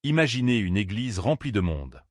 Imaginez une église remplie de monde.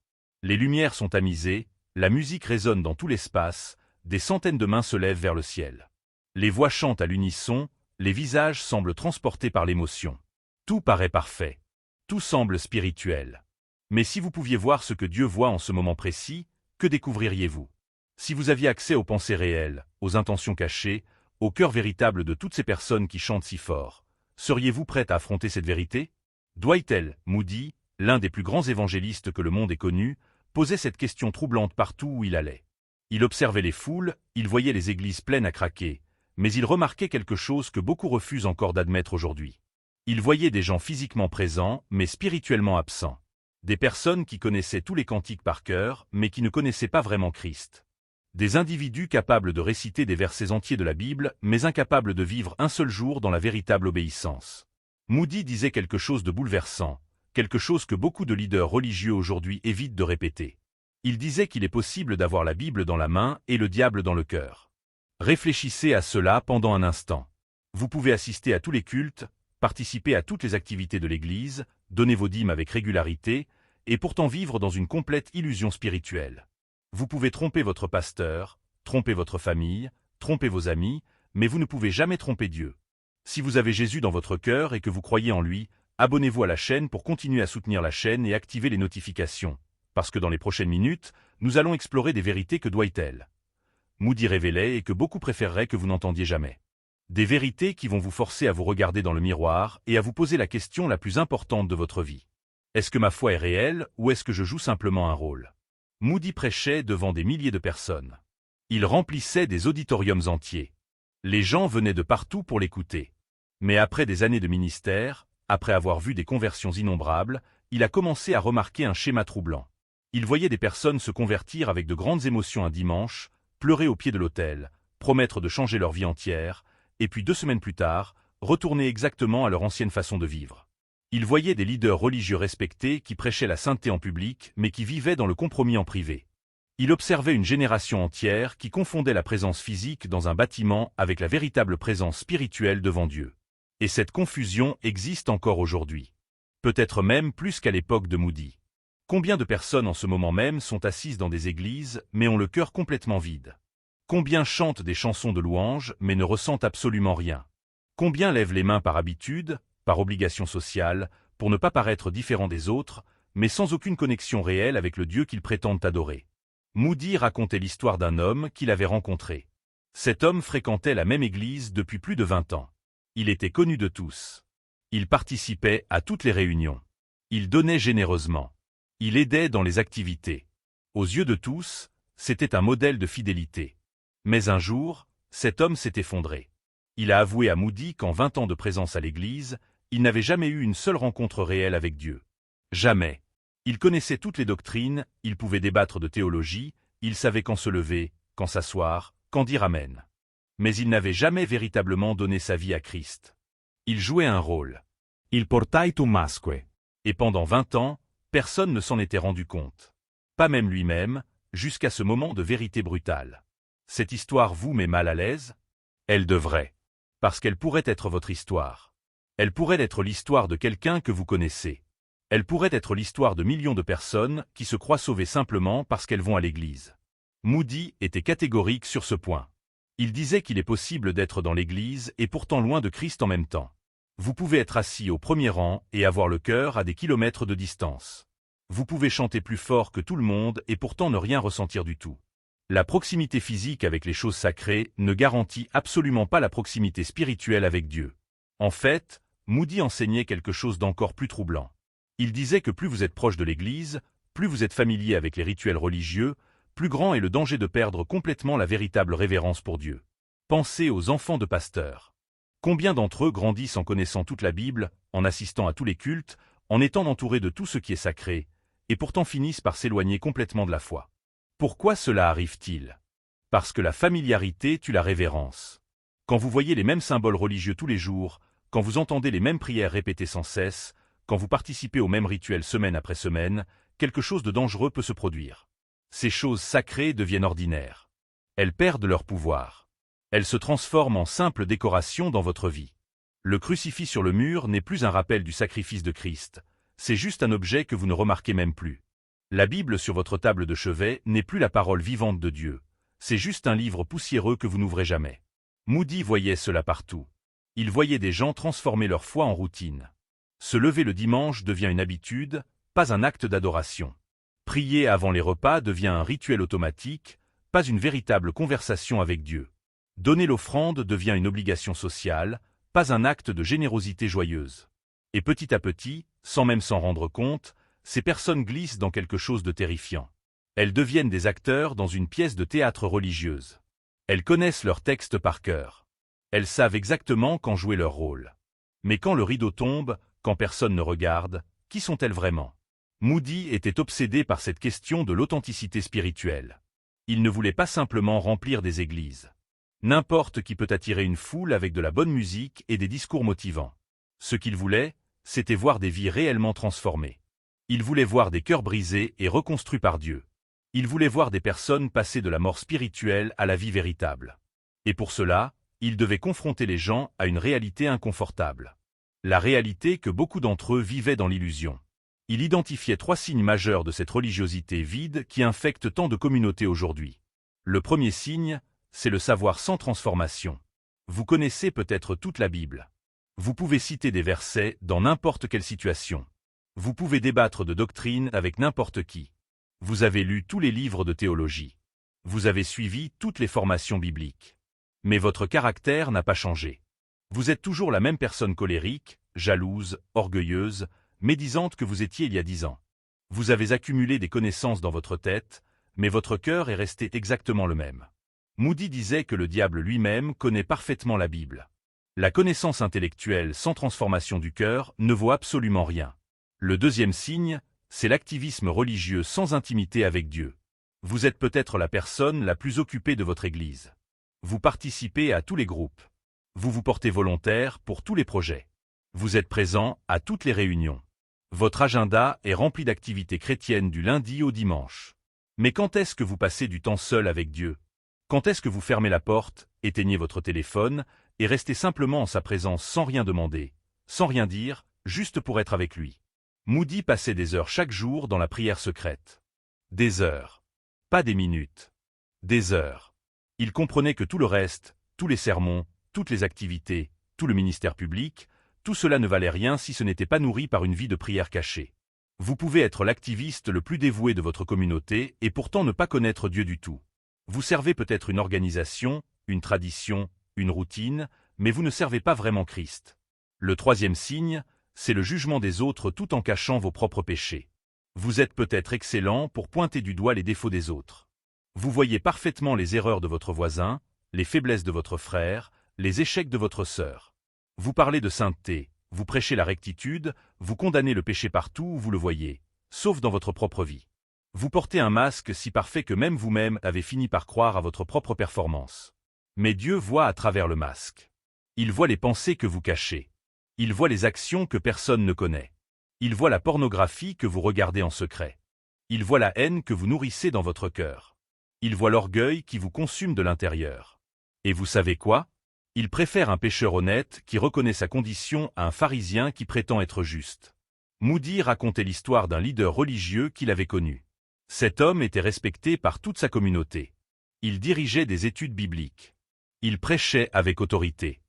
Les lumières sont tamisées, la musique résonne dans tout l'espace, des centaines de mains se lèvent vers le ciel. Les voix chantent à l'unisson, les visages semblent transportés par l'émotion. Tout paraît parfait. Tout semble spirituel. Mais si vous pouviez voir ce que Dieu voit en ce moment précis, que découvririez-vous? Si vous aviez accès aux pensées réelles, aux intentions cachées, au cœur véritable de toutes ces personnes qui chantent si fort, seriez-vous prête à affronter cette vérité? Dwight L. Moody, l'un des plus grands évangélistes que le monde ait connus, posait cette question troublante partout où il allait. Il observait les foules, il voyait les églises pleines à craquer, mais il remarquait quelque chose que beaucoup refusent encore d'admettre aujourd'hui. Il voyait des gens physiquement présents, mais spirituellement absents. Des personnes qui connaissaient tous les cantiques par cœur, mais qui ne connaissaient pas vraiment Christ. Des individus capables de réciter des versets entiers de la Bible, mais incapables de vivre un seul jour dans la véritable obéissance. Moody disait quelque chose de bouleversant, quelque chose que beaucoup de leaders religieux aujourd'hui évitent de répéter. Il disait qu'il est possible d'avoir la Bible dans la main et le diable dans le cœur. Réfléchissez à cela pendant un instant. Vous pouvez assister à tous les cultes, participer à toutes les activités de l'Église, donner vos dîmes avec régularité, et pourtant vivre dans une complète illusion spirituelle. Vous pouvez tromper votre pasteur, tromper votre famille, tromper vos amis, mais vous ne pouvez jamais tromper Dieu. Si vous avez Jésus dans votre cœur et que vous croyez en lui, abonnez-vous à la chaîne pour continuer à soutenir la chaîne et activer les notifications, parce que dans les prochaines minutes, nous allons explorer des vérités que Dwight L. Moody révélait et que beaucoup préféreraient que vous n'entendiez jamais. Des vérités qui vont vous forcer à vous regarder dans le miroir et à vous poser la question la plus importante de votre vie. Est-ce que ma foi est réelle ou est-ce que je joue simplement un rôle? Moody prêchait devant des milliers de personnes. Il remplissait des auditoriums entiers. Les gens venaient de partout pour l'écouter. Mais après des années de ministère, après avoir vu des conversions innombrables, il a commencé à remarquer un schéma troublant. Il voyait des personnes se convertir avec de grandes émotions un dimanche, pleurer au pied de l'autel, promettre de changer leur vie entière, et puis 2 semaines plus tard, retourner exactement à leur ancienne façon de vivre. Il voyait des leaders religieux respectés qui prêchaient la sainteté en public, mais qui vivaient dans le compromis en privé. Il observait une génération entière qui confondait la présence physique dans un bâtiment avec la véritable présence spirituelle devant Dieu. Et cette confusion existe encore aujourd'hui. Peut-être même plus qu'à l'époque de Moody. Combien de personnes en ce moment même sont assises dans des églises, mais ont le cœur complètement vide? Combien chantent des chansons de louange, mais ne ressentent absolument rien? Combien lèvent les mains par habitude, par obligation sociale, pour ne pas paraître différents des autres, mais sans aucune connexion réelle avec le Dieu qu'ils prétendent adorer? Moody racontait l'histoire d'un homme qu'il avait rencontré. Cet homme fréquentait la même église depuis plus de 20 ans. Il était connu de tous. Il participait à toutes les réunions. Il donnait généreusement. Il aidait dans les activités. Aux yeux de tous, c'était un modèle de fidélité. Mais un jour, cet homme s'est effondré. Il a avoué à Moody qu'en 20 ans de présence à l'église, il n'avait jamais eu une seule rencontre réelle avec Dieu. Jamais. Il connaissait toutes les doctrines, il pouvait débattre de théologie, il savait quand se lever, quand s'asseoir, quand dire Amen. Mais il n'avait jamais véritablement donné sa vie à Christ. Il jouait un rôle. Il portait un masque. Et pendant 20 ans, personne ne s'en était rendu compte. Pas même lui-même, jusqu'à ce moment de vérité brutale. Cette histoire vous met mal à l'aise? Elle devrait. Parce qu'elle pourrait être votre histoire. Elle pourrait être l'histoire de quelqu'un que vous connaissez. Elle pourrait être l'histoire de millions de personnes qui se croient sauvées simplement parce qu'elles vont à l'église. Moody était catégorique sur ce point. Il disait qu'il est possible d'être dans l'église et pourtant loin de Christ en même temps. Vous pouvez être assis au premier rang et avoir le cœur à des kilomètres de distance. Vous pouvez chanter plus fort que tout le monde et pourtant ne rien ressentir du tout. La proximité physique avec les choses sacrées ne garantit absolument pas la proximité spirituelle avec Dieu. En fait, Moody enseignait quelque chose d'encore plus troublant. Il disait que plus vous êtes proche de l'Église, plus vous êtes familier avec les rituels religieux, plus grand est le danger de perdre complètement la véritable révérence pour Dieu. Pensez aux enfants de pasteurs. Combien d'entre eux grandissent en connaissant toute la Bible, en assistant à tous les cultes, en étant entourés de tout ce qui est sacré, et pourtant finissent par s'éloigner complètement de la foi? Pourquoi cela arrive-t-il? Parce que la familiarité tue la révérence. Quand vous voyez les mêmes symboles religieux tous les jours, quand vous entendez les mêmes prières répétées sans cesse, quand vous participez aux mêmes rituels semaine après semaine, quelque chose de dangereux peut se produire. Ces choses sacrées deviennent ordinaires. Elles perdent leur pouvoir. Elles se transforment en simples décorations dans votre vie. Le crucifix sur le mur n'est plus un rappel du sacrifice de Christ, C'est juste un objet que vous ne remarquez même plus. La Bible sur votre table de chevet n'est plus la parole vivante de Dieu. C'est juste un livre poussiéreux que vous n'ouvrez jamais. Moody voyait cela partout. Il voyait des gens transformer leur foi en routine. Se lever le dimanche devient une habitude, pas un acte d'adoration. Prier avant les repas devient un rituel automatique, pas une véritable conversation avec Dieu. Donner l'offrande devient une obligation sociale, pas un acte de générosité joyeuse. Et petit à petit, sans même s'en rendre compte, ces personnes glissent dans quelque chose de terrifiant. Elles deviennent des acteurs dans une pièce de théâtre religieuse. Elles connaissent leurs textes par cœur. Elles savent exactement quand jouer leur rôle. Mais quand le rideau tombe, quand personne ne regarde, qui sont-elles vraiment? Moody était obsédé par cette question de l'authenticité spirituelle. Il ne voulait pas simplement remplir des églises. N'importe qui peut attirer une foule avec de la bonne musique et des discours motivants. Ce qu'il voulait, c'était voir des vies réellement transformées. Il voulait voir des cœurs brisés et reconstruits par Dieu. Il voulait voir des personnes passer de la mort spirituelle à la vie véritable. Et pour cela, il devait confronter les gens à une réalité inconfortable. La réalité que beaucoup d'entre eux vivaient dans l'illusion. Il identifiait 3 signes majeurs de cette religiosité vide qui infecte tant de communautés aujourd'hui. Le premier signe, c'est le savoir sans transformation. Vous connaissez peut-être toute la Bible. Vous pouvez citer des versets dans n'importe quelle situation. Vous pouvez débattre de doctrine avec n'importe qui. Vous avez lu tous les livres de théologie. Vous avez suivi toutes les formations bibliques. Mais votre caractère n'a pas changé. Vous êtes toujours la même personne colérique, jalouse, orgueilleuse, médisante que vous étiez il y a 10 ans. Vous avez accumulé des connaissances dans votre tête, mais votre cœur est resté exactement le même. Moody disait que le diable lui-même connaît parfaitement la Bible. La connaissance intellectuelle sans transformation du cœur ne vaut absolument rien. Le deuxième signe, c'est l'activisme religieux sans intimité avec Dieu. Vous êtes peut-être la personne la plus occupée de votre église. Vous participez à tous les groupes. Vous vous portez volontaire pour tous les projets. Vous êtes présent à toutes les réunions. Votre agenda est rempli d'activités chrétiennes du lundi au dimanche. Mais quand est-ce que vous passez du temps seul avec Dieu? Quand est-ce que vous fermez la porte, éteignez votre téléphone et restez simplement en sa présence sans rien demander, sans rien dire, juste pour être avec lui? Moody passait des heures chaque jour dans la prière secrète. Des heures. Pas des minutes. Des heures. Il comprenait que tout le reste, tous les sermons, toutes les activités, tout le ministère public, tout cela ne valait rien si ce n'était pas nourri par une vie de prière cachée. Vous pouvez être l'activiste le plus dévoué de votre communauté et pourtant ne pas connaître Dieu du tout. Vous servez peut-être une organisation, une tradition, une routine, mais vous ne servez pas vraiment Christ. Le troisième signe, c'est le jugement des autres tout en cachant vos propres péchés. Vous êtes peut-être excellent pour pointer du doigt les défauts des autres. Vous voyez parfaitement les erreurs de votre voisin, les faiblesses de votre frère, les échecs de votre sœur. Vous parlez de sainteté, vous prêchez la rectitude, vous condamnez le péché partout où vous le voyez, sauf dans votre propre vie. Vous portez un masque si parfait que même vous-même avez fini par croire à votre propre performance. Mais Dieu voit à travers le masque. Il voit les pensées que vous cachez. Il voit les actions que personne ne connaît. Il voit la pornographie que vous regardez en secret. Il voit la haine que vous nourrissez dans votre cœur. Il voit l'orgueil qui vous consume de l'intérieur. Et vous savez quoi? Il préfère un pécheur honnête qui reconnaît sa condition à un pharisien qui prétend être juste. Moody racontait l'histoire d'un leader religieux qu'il avait connu. Cet homme était respecté par toute sa communauté. Il dirigeait des études bibliques. Il prêchait avec autorité.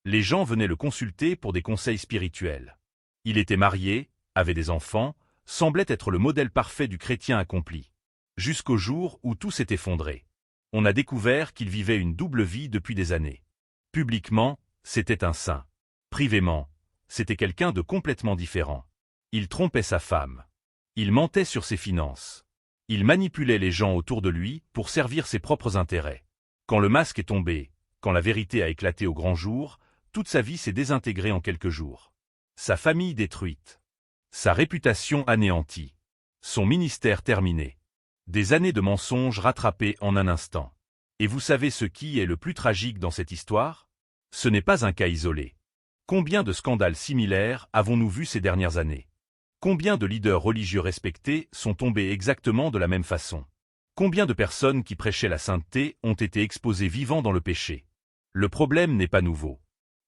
Les gens venaient le consulter pour des conseils spirituels. Il était marié, avait des enfants, semblait être le modèle parfait du chrétien accompli. Jusqu'au jour où tout s'est effondré. On a découvert qu'il vivait une double vie depuis des années. Publiquement, c'était un saint. Privément, c'était quelqu'un de complètement différent. Il trompait sa femme. Il mentait sur ses finances. Il manipulait les gens autour de lui pour servir ses propres intérêts. Quand le masque est tombé, quand la vérité a éclaté au grand jour, toute sa vie s'est désintégrée en quelques jours. Sa famille détruite. Sa réputation anéantie. Son ministère terminé. Des années de mensonges rattrapés en un instant. Et vous savez ce qui est le plus tragique dans cette histoire? Ce n'est pas un cas isolé. Combien de scandales similaires avons-nous vus ces dernières années? Combien de leaders religieux respectés sont tombés exactement de la même façon? Combien de personnes qui prêchaient la sainteté ont été exposées vivant dans le péché? Le problème n'est pas nouveau.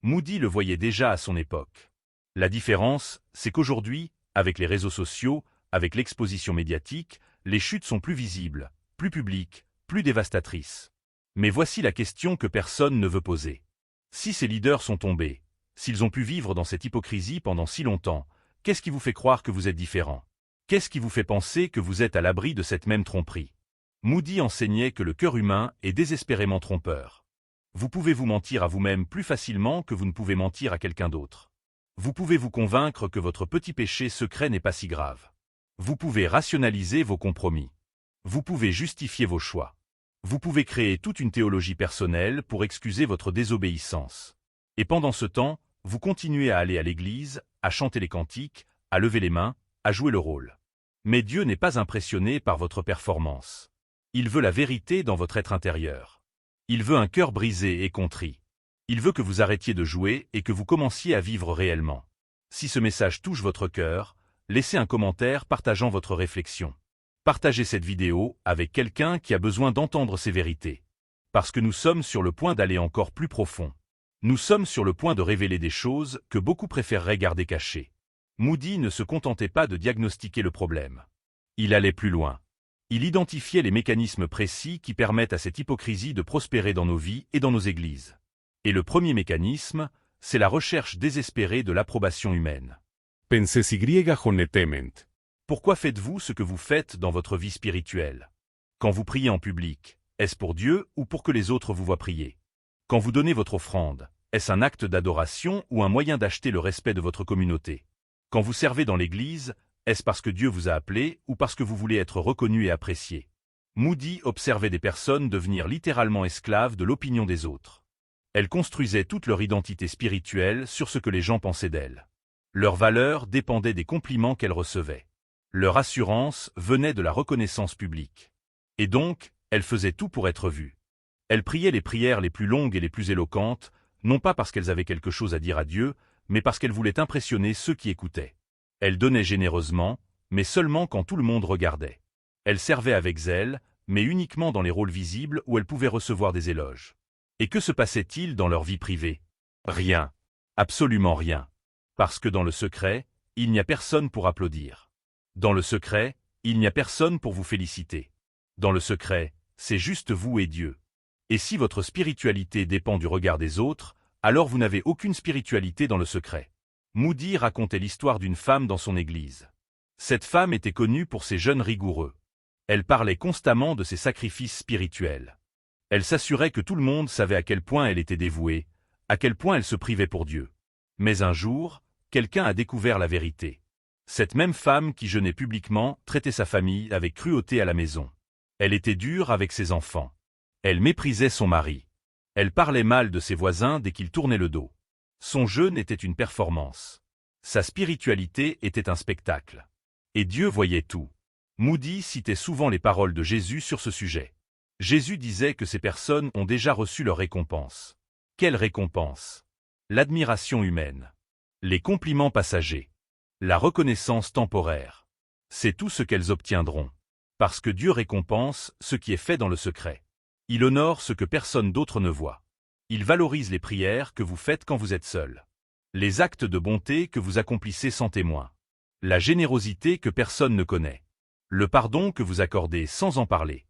Moody le voyait déjà à son époque. La différence, c'est qu'aujourd'hui, Avec les réseaux sociaux, avec l'exposition médiatique, les chutes sont plus visibles, plus publiques, plus dévastatrices. Mais voici la question que personne ne veut poser. Si ces leaders sont tombés, s'ils ont pu vivre dans cette hypocrisie pendant si longtemps, qu'est-ce qui vous fait croire que vous êtes différent? Qu'est-ce qui vous fait penser que vous êtes à l'abri de cette même tromperie? Moody enseignait que le cœur humain est désespérément trompeur. Vous pouvez vous mentir à vous-même plus facilement que vous ne pouvez mentir à quelqu'un d'autre. Vous pouvez vous convaincre que votre petit péché secret n'est pas si grave. Vous pouvez rationaliser vos compromis. Vous pouvez justifier vos choix. Vous pouvez créer toute une théologie personnelle pour excuser votre désobéissance. Et pendant ce temps, vous continuez à aller à l'église, à chanter les cantiques, à lever les mains, à jouer le rôle. Mais Dieu n'est pas impressionné par votre performance. Il veut la vérité dans votre être intérieur. Il veut un cœur brisé et contrit. Il veut que vous arrêtiez de jouer et que vous commenciez à vivre réellement. Si ce message touche votre cœur, laissez un commentaire partageant votre réflexion. Partagez cette vidéo avec quelqu'un qui a besoin d'entendre ces vérités. Parce que nous sommes sur le point d'aller encore plus profond. Nous sommes sur le point de révéler des choses que beaucoup préféreraient garder cachées. Moody ne se contentait pas de diagnostiquer le problème. Il allait plus loin. Il identifiait les mécanismes précis qui permettent à cette hypocrisie de prospérer dans nos vies et dans nos églises. Et le premier mécanisme, c'est la recherche désespérée de l'approbation humaine. Pourquoi faites-vous ce que vous faites dans votre vie spirituelle? Quand vous priez en public, est-ce pour Dieu ou pour que les autres vous voient prier? Quand vous donnez votre offrande, est-ce un acte d'adoration ou un moyen d'acheter le respect de votre communauté? Quand vous servez dans l'église, est-ce parce que Dieu vous a appelé ou parce que vous voulez être reconnu et apprécié? Moody observait des personnes devenir littéralement esclaves de l'opinion des autres. Elles construisaient toute leur identité spirituelle sur ce que les gens pensaient d'elles. Leur valeur dépendait des compliments qu'elles recevaient. Leur assurance venait de la reconnaissance publique. Et donc, elles faisaient tout pour être vues. Elles priaient les prières les plus longues et les plus éloquentes, non pas parce qu'elles avaient quelque chose à dire à Dieu, mais parce qu'elles voulaient impressionner ceux qui écoutaient. Elles donnaient généreusement, mais seulement quand tout le monde regardait. Elles servaient avec zèle, mais uniquement dans les rôles visibles où elles pouvaient recevoir des éloges. Et que se passait-il dans leur vie privée? Rien. Absolument rien. Parce que dans le secret, il n'y a personne pour applaudir. Dans le secret, il n'y a personne pour vous féliciter. Dans le secret, c'est juste vous et Dieu. Et si votre spiritualité dépend du regard des autres, alors vous n'avez aucune spiritualité dans le secret. Moody racontait l'histoire d'une femme dans son église. Cette femme était connue pour ses jeûnes rigoureux. Elle parlait constamment de ses sacrifices spirituels. Elle s'assurait que tout le monde savait à quel point elle était dévouée, à quel point elle se privait pour Dieu. Mais un jour, quelqu'un a découvert la vérité. Cette même femme qui jeûnait publiquement traitait sa famille avec cruauté à la maison. Elle était dure avec ses enfants. Elle méprisait son mari. Elle parlait mal de ses voisins dès qu'ils tournaient le dos. Son jeûne était une performance. Sa spiritualité était un spectacle. Et Dieu voyait tout. Moody citait souvent les paroles de Jésus sur ce sujet. Jésus disait que ces personnes ont déjà reçu leur récompense. Quelle récompense? L'admiration humaine. Les compliments passagers. La reconnaissance temporaire. C'est tout ce qu'elles obtiendront. Parce que Dieu récompense ce qui est fait dans le secret. Il honore ce que personne d'autre ne voit. Il valorise les prières que vous faites quand vous êtes seul. Les actes de bonté que vous accomplissez sans témoin. La générosité que personne ne connaît. Le pardon que vous accordez sans en parler.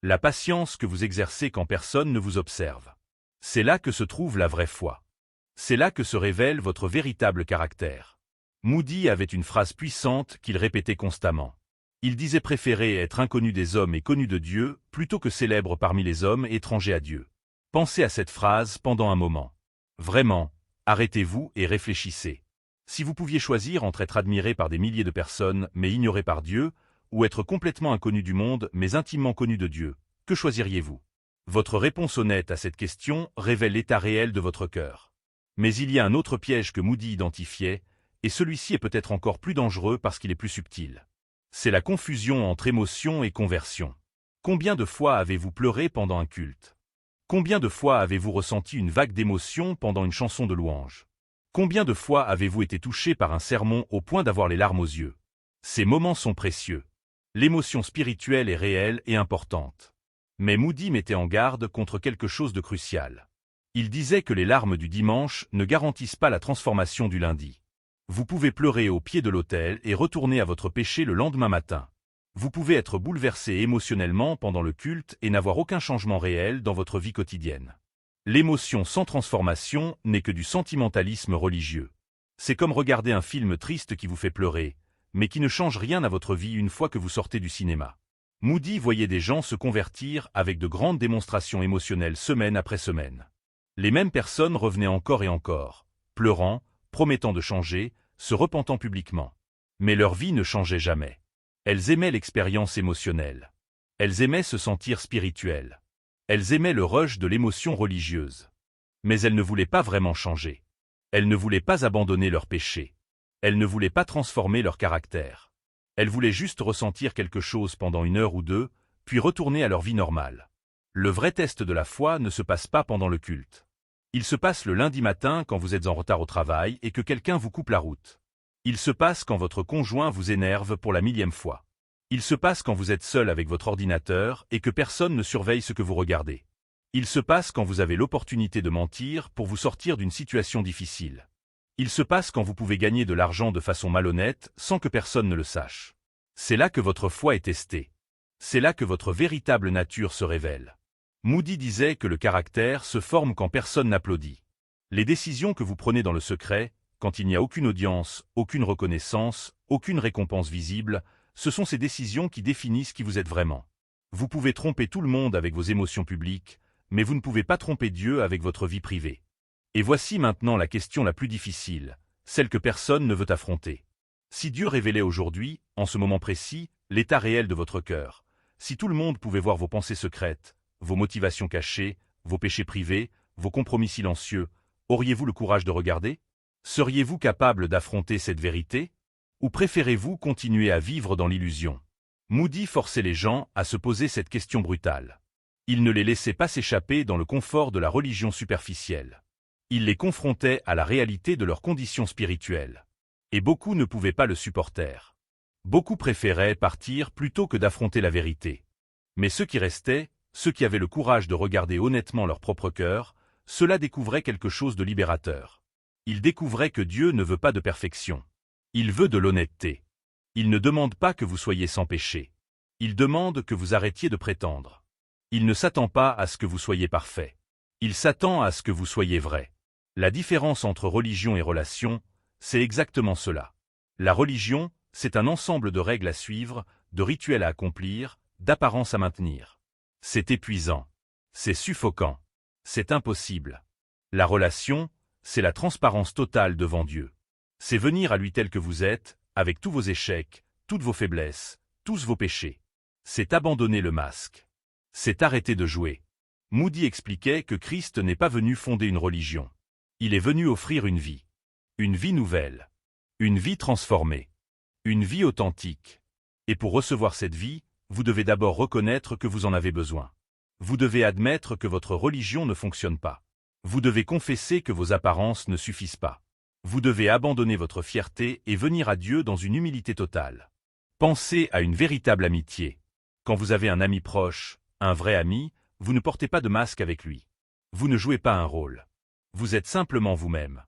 La patience que vous exercez quand personne ne vous observe. C'est là que se trouve la vraie foi. C'est là que se révèle votre véritable caractère. Moody avait une phrase puissante qu'il répétait constamment. Il disait préférer être inconnu des hommes et connu de Dieu, plutôt que célèbre parmi les hommes et étranger à Dieu. Pensez à cette phrase pendant un moment. Vraiment, arrêtez-vous et réfléchissez. Si vous pouviez choisir entre être admiré par des milliers de personnes mais ignoré par Dieu, ou être complètement inconnu du monde mais intimement connu de Dieu, que choisiriez-vous? Votre réponse honnête à cette question révèle l'état réel de votre cœur. Mais il y a un autre piège que Moody identifiait, et celui-ci est peut-être encore plus dangereux parce qu'il est plus subtil. C'est la confusion entre émotion et conversion. Combien de fois avez-vous pleuré pendant un culte? Combien de fois avez-vous ressenti une vague d'émotion pendant une chanson de louange? Combien de fois avez-vous été touché par un sermon au point d'avoir les larmes aux yeux? Ces moments sont précieux. L'émotion spirituelle est réelle et importante. Mais Moody mettait en garde contre quelque chose de crucial. Il disait que les larmes du dimanche ne garantissent pas la transformation du lundi. Vous pouvez pleurer au pied de l'autel et retourner à votre péché le lendemain matin. Vous pouvez être bouleversé émotionnellement pendant le culte et n'avoir aucun changement réel dans votre vie quotidienne. L'émotion sans transformation n'est que du sentimentalisme religieux. C'est comme regarder un film triste qui vous fait pleurer, mais qui ne change rien à votre vie une fois que vous sortez du cinéma. Moody voyait des gens se convertir avec de grandes démonstrations émotionnelles semaine après semaine. Les mêmes personnes revenaient encore et encore, pleurant, promettant de changer, se repentant publiquement. Mais leur vie ne changeait jamais. Elles aimaient l'expérience émotionnelle. Elles aimaient se sentir spirituelles. Elles aimaient le rush de l'émotion religieuse. Mais elles ne voulaient pas vraiment changer. Elles ne voulaient pas abandonner leur péché. Elles ne voulaient pas transformer leur caractère. Elles voulaient juste ressentir quelque chose pendant 1 heure ou 2, puis retourner à leur vie normale. Le vrai test de la foi ne se passe pas pendant le culte. Il se passe le lundi matin quand vous êtes en retard au travail et que quelqu'un vous coupe la route. Il se passe quand votre conjoint vous énerve pour la 1000e fois. Il se passe quand vous êtes seul avec votre ordinateur et que personne ne surveille ce que vous regardez. Il se passe quand vous avez l'opportunité de mentir pour vous sortir d'une situation difficile. Il se passe quand vous pouvez gagner de l'argent de façon malhonnête sans que personne ne le sache. C'est là que votre foi est testée. C'est là que votre véritable nature se révèle. Moody disait que le caractère se forme quand personne n'applaudit. Les décisions que vous prenez dans le secret, quand il n'y a aucune audience, aucune reconnaissance, aucune récompense visible, ce sont ces décisions qui définissent qui vous êtes vraiment. Vous pouvez tromper tout le monde avec vos émotions publiques, mais vous ne pouvez pas tromper Dieu avec votre vie privée. Et voici maintenant la question la plus difficile, celle que personne ne veut affronter. Si Dieu révélait aujourd'hui, en ce moment précis, l'état réel de votre cœur, si tout le monde pouvait voir vos pensées secrètes, vos motivations cachées, vos péchés privés, vos compromis silencieux, auriez-vous le courage de regarder ? Seriez-vous capable d'affronter cette vérité ? Ou préférez-vous continuer à vivre dans l'illusion ? Moody forçait les gens à se poser cette question brutale. Il ne les laissait pas s'échapper dans le confort de la religion superficielle. Il les confrontait à la réalité de leurs conditions spirituelles. Et beaucoup ne pouvaient pas le supporter. Beaucoup préféraient partir plutôt que d'affronter la vérité. Mais ceux qui restaient, ceux qui avaient le courage de regarder honnêtement leur propre cœur, ceux-là découvraient quelque chose de libérateur. Ils découvraient que Dieu ne veut pas de perfection. Il veut de l'honnêteté. Il ne demande pas que vous soyez sans péché. Il demande que vous arrêtiez de prétendre. Il ne s'attend pas à ce que vous soyez parfait. Il s'attend à ce que vous soyez vrai. La différence entre religion et relation, c'est exactement cela. La religion, c'est un ensemble de règles à suivre, de rituels à accomplir, d'apparences à maintenir. C'est épuisant. C'est suffocant. C'est impossible. La relation, c'est la transparence totale devant Dieu. C'est venir à lui tel que vous êtes, avec tous vos échecs, toutes vos faiblesses, tous vos péchés. C'est abandonner le masque. C'est arrêter de jouer. Moody expliquait que Christ n'est pas venu fonder une religion. Il est venu offrir une vie. Une vie nouvelle. Une vie transformée. Une vie authentique. Et pour recevoir cette vie, vous devez d'abord reconnaître que vous en avez besoin. Vous devez admettre que votre religion ne fonctionne pas. Vous devez confesser que vos apparences ne suffisent pas. Vous devez abandonner votre fierté et venir à Dieu dans une humilité totale. Pensez à une véritable amitié. Quand vous avez un ami proche, un vrai ami, vous ne portez pas de masque avec lui. Vous ne jouez pas un rôle. Vous êtes simplement vous-même.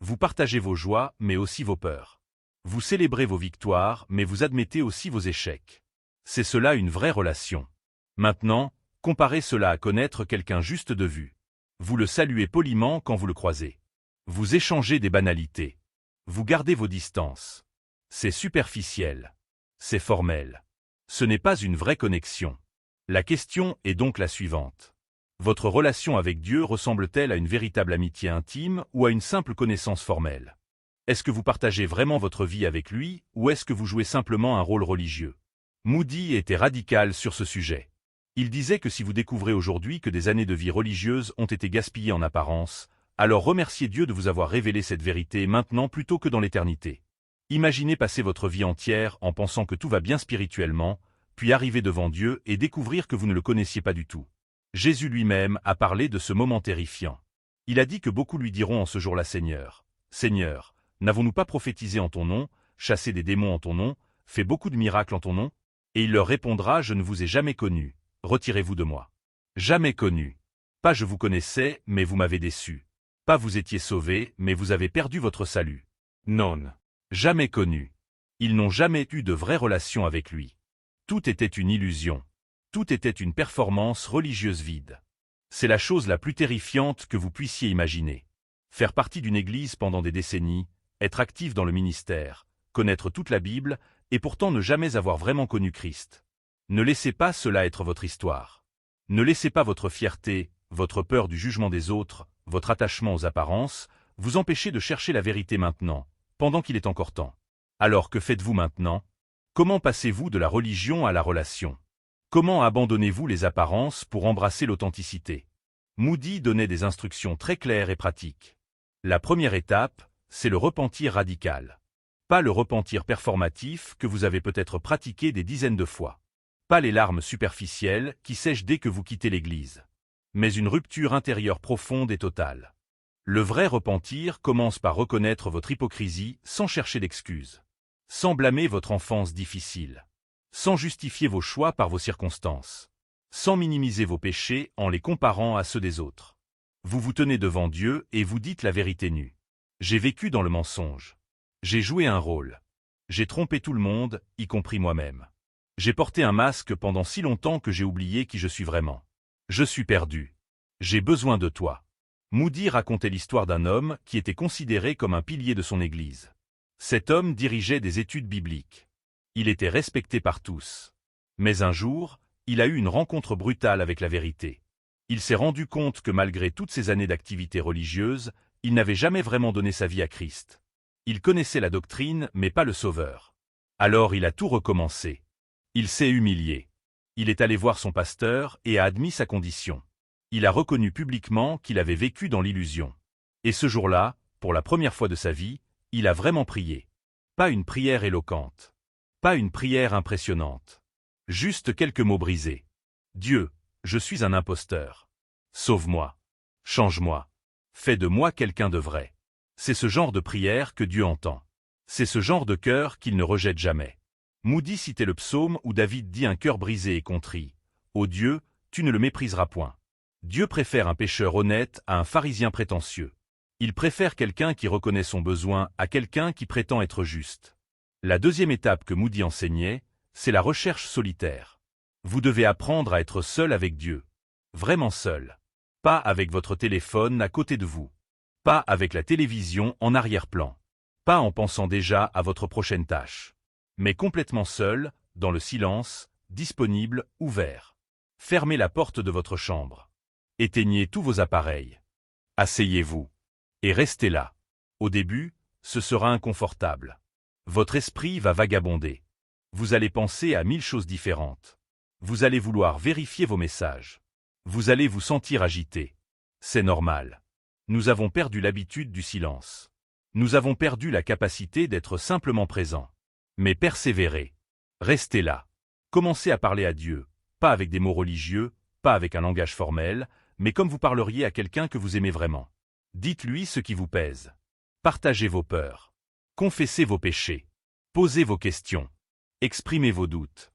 Vous partagez vos joies, mais aussi vos peurs. Vous célébrez vos victoires, mais vous admettez aussi vos échecs. C'est cela une vraie relation. Maintenant, comparez cela à connaître quelqu'un juste de vue. Vous le saluez poliment quand vous le croisez. Vous échangez des banalités. Vous gardez vos distances. C'est superficiel. C'est formel. Ce n'est pas une vraie connexion. La question est donc la suivante. Votre relation avec Dieu ressemble-t-elle à une véritable amitié intime ou à une simple connaissance formelle? Est-ce que vous partagez vraiment votre vie avec lui ou est-ce que vous jouez simplement un rôle religieux? Moody était radical sur ce sujet. Il disait que si vous découvrez aujourd'hui que des années de vie religieuse ont été gaspillées en apparence, alors remerciez Dieu de vous avoir révélé cette vérité maintenant plutôt que dans l'éternité. Imaginez passer votre vie entière en pensant que tout va bien spirituellement, puis arriver devant Dieu et découvrir que vous ne le connaissiez pas du tout. Jésus lui-même a parlé de ce moment terrifiant. Il a dit que beaucoup lui diront en ce jour-là: Seigneur, Seigneur, n'avons-nous pas prophétisé en ton nom, chassé des démons en ton nom, fait beaucoup de miracles en ton nom? Et il leur répondra: Je ne vous ai jamais connu, retirez-vous de moi. Jamais connu. Pas je vous connaissais, mais vous m'avez déçu. Pas vous étiez sauvés, mais vous avez perdu votre salut. Non. Jamais connu. Ils n'ont jamais eu de vraie relation avec lui. Tout était une illusion. Tout était une performance religieuse vide. C'est la chose la plus terrifiante que vous puissiez imaginer. Faire partie d'une église pendant des décennies, être actif dans le ministère, connaître toute la Bible, et pourtant ne jamais avoir vraiment connu Christ. Ne laissez pas cela être votre histoire. Ne laissez pas votre fierté, votre peur du jugement des autres, votre attachement aux apparences, vous empêcher de chercher la vérité maintenant, pendant qu'il est encore temps. Alors que faites-vous maintenant? Comment passez-vous de la religion à la relation? Comment abandonnez-vous les apparences pour embrasser l'authenticité? Moody donnait des instructions très claires et pratiques. La première étape, c'est le repentir radical. Pas le repentir performatif que vous avez peut-être pratiqué des dizaines de fois. Pas les larmes superficielles qui sèchent dès que vous quittez l'église. Mais une rupture intérieure profonde et totale. Le vrai repentir commence par reconnaître votre hypocrisie sans chercher d'excuses. Sans blâmer votre enfance difficile. Sans justifier vos choix par vos circonstances. Sans minimiser vos péchés en les comparant à ceux des autres. Vous vous tenez devant Dieu et vous dites la vérité nue. J'ai vécu dans le mensonge. J'ai joué un rôle. J'ai trompé tout le monde, y compris moi-même. J'ai porté un masque pendant si longtemps que j'ai oublié qui je suis vraiment. Je suis perdu. J'ai besoin de toi. Moody racontait l'histoire d'un homme qui était considéré comme un pilier de son église. Cet homme dirigeait des études bibliques. Il était respecté par tous. Mais un jour, il a eu une rencontre brutale avec la vérité. Il s'est rendu compte que malgré toutes ces années d'activité religieuse, il n'avait jamais vraiment donné sa vie à Christ. Il connaissait la doctrine, mais pas le Sauveur. Alors il a tout recommencé. Il s'est humilié. Il est allé voir son pasteur et a admis sa condition. Il a reconnu publiquement qu'il avait vécu dans l'illusion. Et ce jour-là, pour la première fois de sa vie, il a vraiment prié. Pas une prière éloquente. Pas une prière impressionnante. Juste quelques mots brisés. Dieu, je suis un imposteur. Sauve-moi. Change-moi. Fais de moi quelqu'un de vrai. C'est ce genre de prière que Dieu entend. C'est ce genre de cœur qu'il ne rejette jamais. Moody citait le psaume où David dit un cœur brisé et contrit. Ô Dieu, tu ne le mépriseras point. Dieu préfère un pécheur honnête à un pharisien prétentieux. Il préfère quelqu'un qui reconnaît son besoin à quelqu'un qui prétend être juste. La deuxième étape que Moody enseignait, c'est la recherche solitaire. Vous devez apprendre à être seul avec Dieu. Vraiment seul. Pas avec votre téléphone à côté de vous. Pas avec la télévision en arrière-plan. Pas en pensant déjà à votre prochaine tâche. Mais complètement seul, dans le silence, disponible, ouvert. Fermez la porte de votre chambre. Éteignez tous vos appareils. Asseyez-vous. Et restez là. Au début, ce sera inconfortable. Votre esprit va vagabonder. Vous allez penser à 1000 choses différentes. Vous allez vouloir vérifier vos messages. Vous allez vous sentir agité. C'est normal. Nous avons perdu l'habitude du silence. Nous avons perdu la capacité d'être simplement présents. Mais persévérez. Restez là. Commencez à parler à Dieu, pas avec des mots religieux, pas avec un langage formel, mais comme vous parleriez à quelqu'un que vous aimez vraiment. Dites-lui ce qui vous pèse. Partagez vos peurs. Confessez vos péchés. Posez vos questions. Exprimez vos doutes.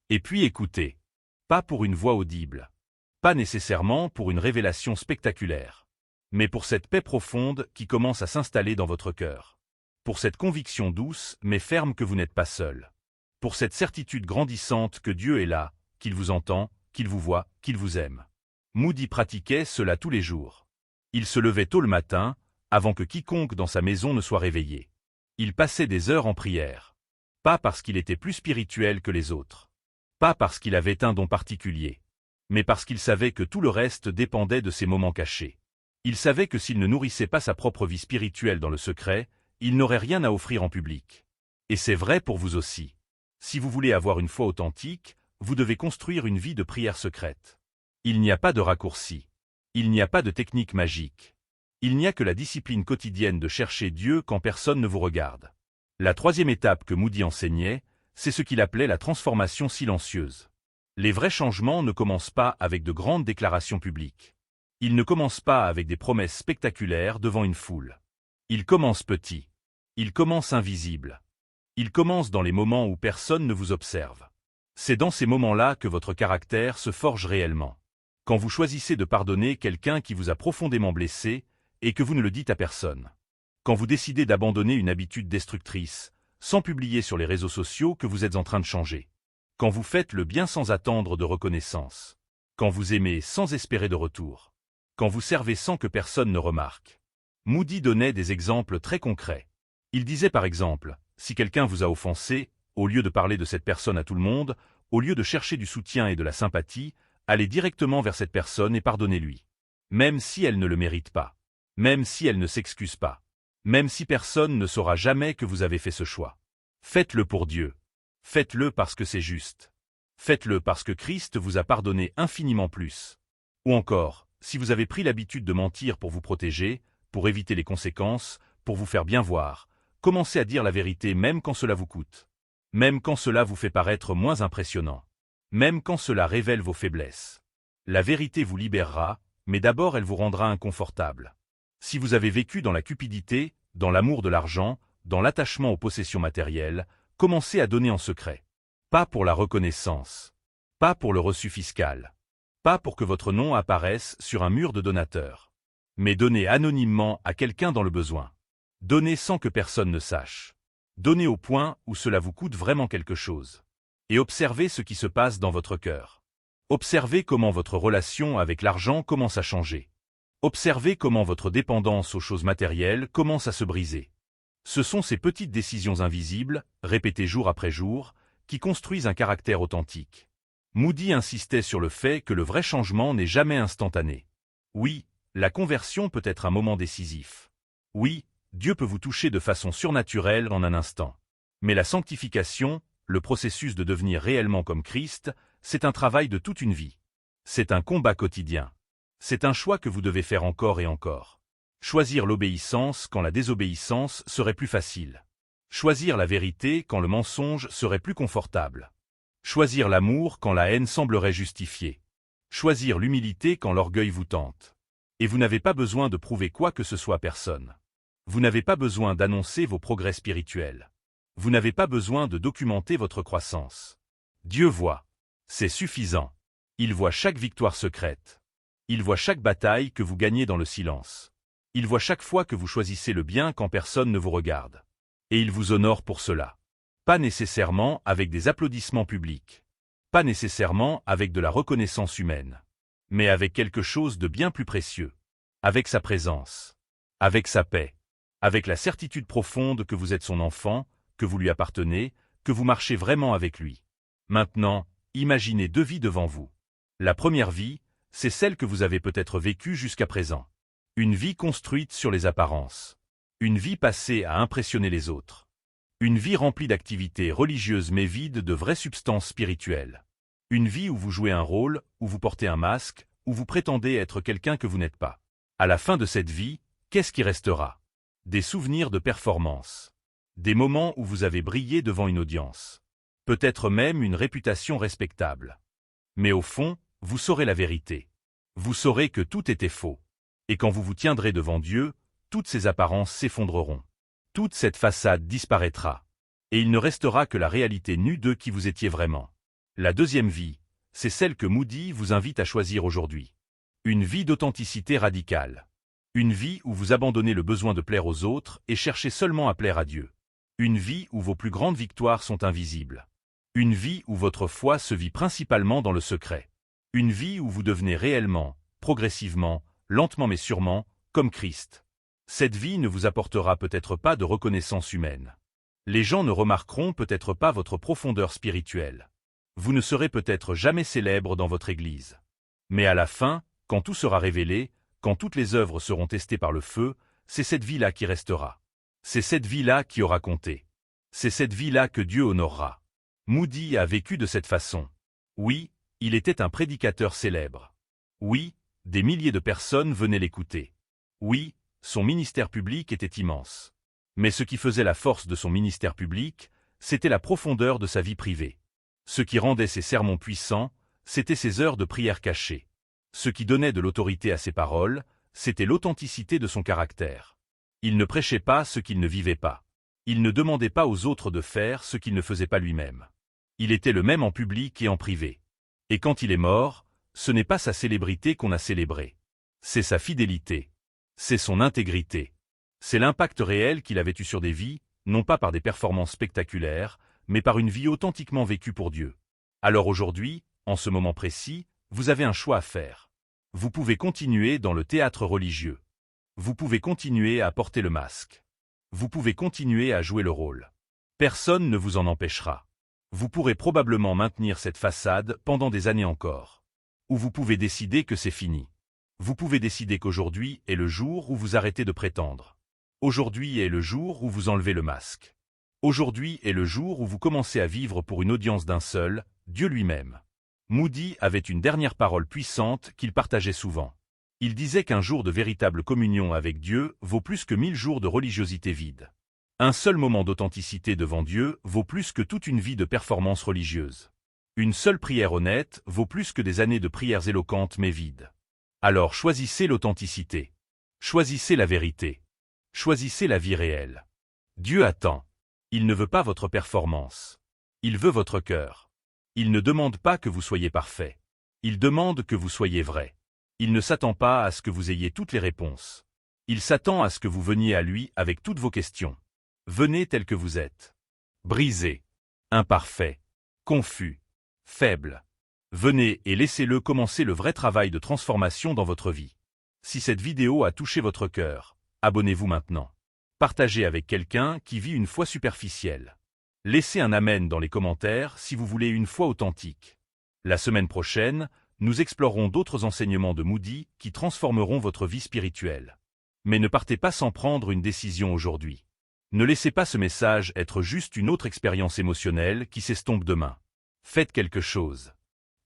Et puis écoutez. Pas pour une voix audible. Pas nécessairement pour une révélation spectaculaire. Mais pour cette paix profonde qui commence à s'installer dans votre cœur. Pour cette conviction douce mais ferme que vous n'êtes pas seul. Pour cette certitude grandissante que Dieu est là, qu'il vous entend, qu'il vous voit, qu'il vous aime. Moody pratiquait cela tous les jours. Il se levait tôt le matin, avant que quiconque dans sa maison ne soit réveillé. Il passait des heures en prière. Pas parce qu'il était plus spirituel que les autres. Pas parce qu'il avait un don particulier. Mais parce qu'il savait que tout le reste dépendait de ces moments cachés. Il savait que s'il ne nourrissait pas sa propre vie spirituelle dans le secret, il n'aurait rien à offrir en public. Et c'est vrai pour vous aussi. Si vous voulez avoir une foi authentique, vous devez construire une vie de prière secrète. Il n'y a pas de raccourci. Il n'y a pas de technique magique. Il n'y a que la discipline quotidienne de chercher Dieu quand personne ne vous regarde. La troisième étape que Moody enseignait, c'est ce qu'il appelait la transformation silencieuse. Les vrais changements ne commencent pas avec de grandes déclarations publiques. Ils ne commencent pas avec des promesses spectaculaires devant une foule. Ils commencent petits. Ils commencent invisibles. Ils commencent dans les moments où personne ne vous observe. C'est dans ces moments-là que votre caractère se forge réellement. Quand vous choisissez de pardonner quelqu'un qui vous a profondément blessé et que vous ne le dites à personne. Quand vous décidez d'abandonner une habitude destructrice, sans publier sur les réseaux sociaux que vous êtes en train de changer. Quand vous faites le bien sans attendre de reconnaissance. Quand vous aimez sans espérer de retour. Quand vous servez sans que personne ne remarque. Moody donnait des exemples très concrets. Il disait par exemple, si quelqu'un vous a offensé, au lieu de parler de cette personne à tout le monde, au lieu de chercher du soutien et de la sympathie, allez directement vers cette personne et pardonnez-lui. Même si elle ne le mérite pas. Même si elle ne s'excuse pas. Même si personne ne saura jamais que vous avez fait ce choix. Faites-le pour Dieu. Faites-le parce que c'est juste. Faites-le parce que Christ vous a pardonné infiniment plus. Ou encore, si vous avez pris l'habitude de mentir pour vous protéger, pour éviter les conséquences, pour vous faire bien voir, commencez à dire la vérité même quand cela vous coûte. Même quand cela vous fait paraître moins impressionnant. Même quand cela révèle vos faiblesses. La vérité vous libérera, mais d'abord elle vous rendra inconfortable. Si vous avez vécu dans la cupidité, dans l'amour de l'argent, dans l'attachement aux possessions matérielles, commencez à donner en secret. Pas pour la reconnaissance. Pas pour le reçu fiscal. Pas pour que votre nom apparaisse sur un mur de donateurs. Mais donnez anonymement à quelqu'un dans le besoin. Donnez sans que personne ne sache. Donnez au point où cela vous coûte vraiment quelque chose. Et observez ce qui se passe dans votre cœur. Observez comment votre relation avec l'argent commence à changer. Observez comment votre dépendance aux choses matérielles commence à se briser. Ce sont ces petites décisions invisibles, répétées jour après jour, qui construisent un caractère authentique. Moody insistait sur le fait que le vrai changement n'est jamais instantané. Oui, la conversion peut être un moment décisif. Oui, Dieu peut vous toucher de façon surnaturelle en un instant. Mais la sanctification, le processus de devenir réellement comme Christ, c'est un travail de toute une vie. C'est un combat quotidien. C'est un choix que vous devez faire encore et encore. Choisir l'obéissance quand la désobéissance serait plus facile. Choisir la vérité quand le mensonge serait plus confortable. Choisir l'amour quand la haine semblerait justifiée. Choisir l'humilité quand l'orgueil vous tente. Et vous n'avez pas besoin de prouver quoi que ce soit à personne. Vous n'avez pas besoin d'annoncer vos progrès spirituels. Vous n'avez pas besoin de documenter votre croissance. Dieu voit. C'est suffisant. Il voit chaque victoire secrète. Il voit chaque bataille que vous gagnez dans le silence. Il voit chaque fois que vous choisissez le bien quand personne ne vous regarde. Et il vous honore pour cela. Pas nécessairement avec des applaudissements publics. Pas nécessairement avec de la reconnaissance humaine. Mais avec quelque chose de bien plus précieux. Avec sa présence. Avec sa paix. Avec la certitude profonde que vous êtes son enfant, que vous lui appartenez, que vous marchez vraiment avec lui. Maintenant, imaginez 2 vies devant vous. La première vie, c'est celle que vous avez peut-être vécue jusqu'à présent. Une vie construite sur les apparences. Une vie passée à impressionner les autres. Une vie remplie d'activités religieuses mais vide de vraies substances spirituelles. Une vie où vous jouez un rôle, où vous portez un masque, où vous prétendez être quelqu'un que vous n'êtes pas. À la fin de cette vie, qu'est-ce qui restera? Des souvenirs de performance. Des moments où vous avez brillé devant une audience. Peut-être même une réputation respectable. Mais au fond, vous saurez la vérité. Vous saurez que tout était faux. Et quand vous vous tiendrez devant Dieu, toutes ces apparences s'effondreront. Toute cette façade disparaîtra. Et il ne restera que la réalité nue de qui vous étiez vraiment. La deuxième vie, c'est celle que Moody vous invite à choisir aujourd'hui. Une vie d'authenticité radicale. Une vie où vous abandonnez le besoin de plaire aux autres et cherchez seulement à plaire à Dieu. Une vie où vos plus grandes victoires sont invisibles. Une vie où votre foi se vit principalement dans le secret. Une vie où vous devenez réellement, progressivement, lentement mais sûrement, comme Christ. Cette vie ne vous apportera peut-être pas de reconnaissance humaine. Les gens ne remarqueront peut-être pas votre profondeur spirituelle. Vous ne serez peut-être jamais célèbre dans votre église. Mais à la fin, quand tout sera révélé, quand toutes les œuvres seront testées par le feu, c'est cette vie-là qui restera. C'est cette vie-là qui aura compté. C'est cette vie-là que Dieu honorera. Moody a vécu de cette façon. Oui, il était un prédicateur célèbre. Oui, des milliers de personnes venaient l'écouter. Oui, son ministère public était immense. Mais ce qui faisait la force de son ministère public, c'était la profondeur de sa vie privée. Ce qui rendait ses sermons puissants, c'était ses heures de prière cachées. Ce qui donnait de l'autorité à ses paroles, c'était l'authenticité de son caractère. Il ne prêchait pas ce qu'il ne vivait pas. Il ne demandait pas aux autres de faire ce qu'il ne faisait pas lui-même. Il était le même en public et en privé. Et quand il est mort, ce n'est pas sa célébrité qu'on a célébrée. C'est sa fidélité. C'est son intégrité. C'est l'impact réel qu'il avait eu sur des vies, non pas par des performances spectaculaires, mais par une vie authentiquement vécue pour Dieu. Alors aujourd'hui, en ce moment précis, vous avez un choix à faire. Vous pouvez continuer dans le théâtre religieux. Vous pouvez continuer à porter le masque. Vous pouvez continuer à jouer le rôle. Personne ne vous en empêchera. Vous pourrez probablement maintenir cette façade pendant des années encore. Ou vous pouvez décider que c'est fini. Vous pouvez décider qu'aujourd'hui est le jour où vous arrêtez de prétendre. Aujourd'hui est le jour où vous enlevez le masque. Aujourd'hui est le jour où vous commencez à vivre pour une audience d'un seul, Dieu lui-même. Moody avait une dernière parole puissante qu'il partageait souvent. Il disait qu'un jour de véritable communion avec Dieu vaut plus que 1000 jours de religiosité vide. Un seul moment d'authenticité devant Dieu vaut plus que toute une vie de performance religieuse. Une seule prière honnête vaut plus que des années de prières éloquentes mais vides. Alors choisissez l'authenticité. Choisissez la vérité. Choisissez la vie réelle. Dieu attend. Il ne veut pas votre performance. Il veut votre cœur. Il ne demande pas que vous soyez parfait. Il demande que vous soyez vrai. Il ne s'attend pas à ce que vous ayez toutes les réponses. Il s'attend à ce que vous veniez à lui avec toutes vos questions. Venez tel que vous êtes. Brisé. Imparfait. Confus. Faible. Venez et laissez-le commencer le vrai travail de transformation dans votre vie. Si cette vidéo a touché votre cœur, abonnez-vous maintenant. Partagez avec quelqu'un qui vit une foi superficielle. Laissez un amen dans les commentaires si vous voulez une foi authentique. La semaine prochaine, nous explorerons d'autres enseignements de Moody qui transformeront votre vie spirituelle. Mais ne partez pas sans prendre une décision aujourd'hui. Ne laissez pas ce message être juste une autre expérience émotionnelle qui s'estompe demain. Faites quelque chose.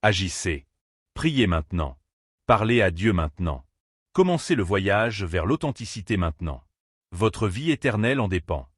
Agissez. Priez maintenant. Parlez à Dieu maintenant. Commencez le voyage vers l'authenticité maintenant. Votre vie éternelle en dépend.